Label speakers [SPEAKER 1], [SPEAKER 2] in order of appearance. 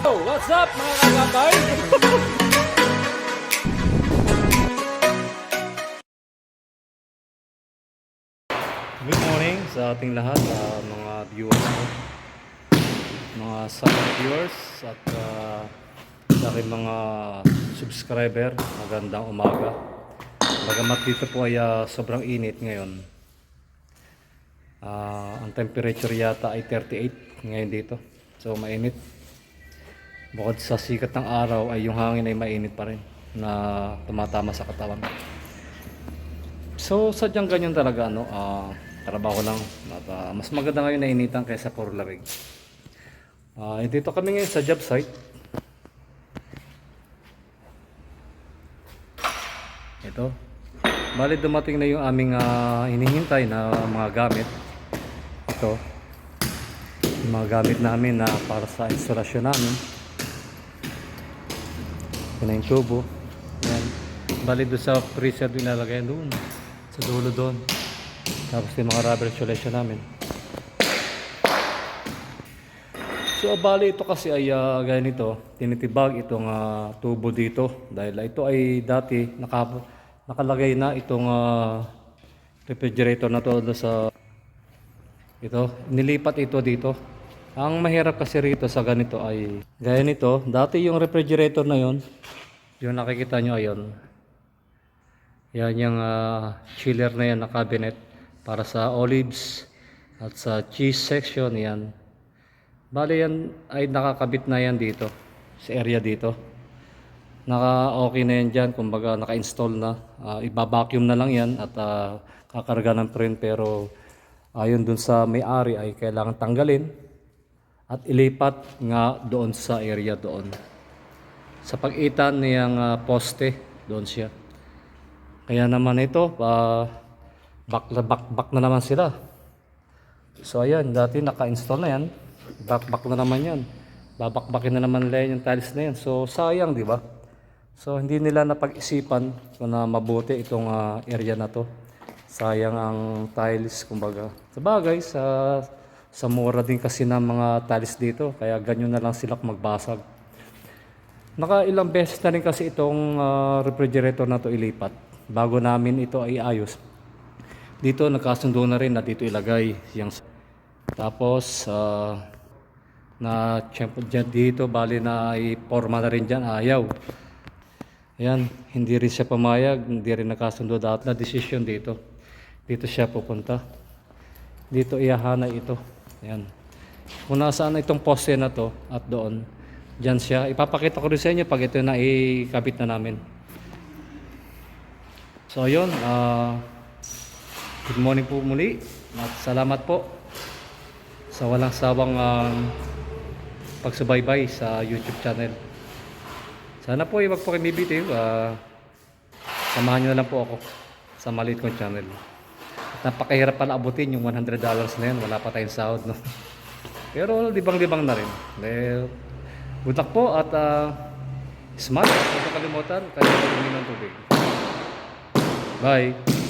[SPEAKER 1] Oh, what's up mga kagabay? Good morning sa ating lahat, mga viewers ko, mga silent viewers at sa aking mga subscriber. Magandang umaga. Bagamat dito po ay sobrang init ngayon. Ang temperature yata ay 38 ngayon dito. So mainit. Bukod sa sikat ng araw ay yung hangin ay mainit pa rin na tumatama sa katawan. So sadyang ganyan talaga trabaho lang. At, mas maganda ngayon na initan kaysa puro lamig. Dito kami ngayon sa job site. Ito. Bali dumating na yung aming hinihintay na mga gamit. Ito. Yung mga gamit namin na para sa instalasyon namin. Ito na yung tubo. Yan. Bali doon sa freezer doon ilalagay doon. Sa dulo doon. Tapos yung mga rubber insulation namin. So bali ito kasi ay gaya nito. Tinitibag itong tubo dito. Dahil ito ay dati nakalagay na itong refrigerator na to sa ito. Nilipat ito dito. Ang mahirap kasi rito sa ganito ay gaya nito, dati yung refrigerator na yon, yung nakikita nyo ayon. Yan yung chiller na yan na cabinet para sa olives at sa cheese section yan. Bali yan ay nakakabit na yan dito sa area dito. Naka-okay na yan dyan, kumbaga naka-install na. Iba-vacuum na lang yan at kakarga ng print, pero ayon dun sa may-ari ay kailangan tanggalin at ilipat nga doon sa area doon. Sa pag-itan niyang poste, doon siya. Kaya naman ito, back na naman sila. So ayan, dati naka-install na yan. Back na naman yan. Babakbakin na naman nila yung tiles na yan. So sayang, di ba? So hindi nila napag-isipan kung na mabuti itong area na to. Sayang ang tiles, kumbaga. Sabagay, sa mura din kasi ng mga tiles dito, kaya ganyan na lang sila magbasag. Nakailang beses na rin kasi itong refrigerator na to ilipat bago namin ito ay ayos. Dito nagkasundo na rin na dito ilagay yung, tapos na dito bali na ay forma na rin dyan, ayaw. Ayan, hindi rin siya pamayag, hindi rin nakasundo dati na decision dito. Dito siya pupunta. Dito ihahanay ito. Ayan. Kung nasaan itong poste na to at doon, dyan siya. Ipapakita ko rin sa inyo pag ito na ikabit na namin. So ayun, good morning po muli at salamat po sa walang sawang pagsubaybay sa YouTube channel. Sana po wag po kayo bibitiw. Samahan nyo na lang po ako sa maliit kong channel. Napakahirap pala abutin yung $100 na yan. Wala pa tayong sahod, no? Pero libang-libang na rin. Good luck po at smile. Huwag kalimutan. Kaya uminom ng tubig. Bye!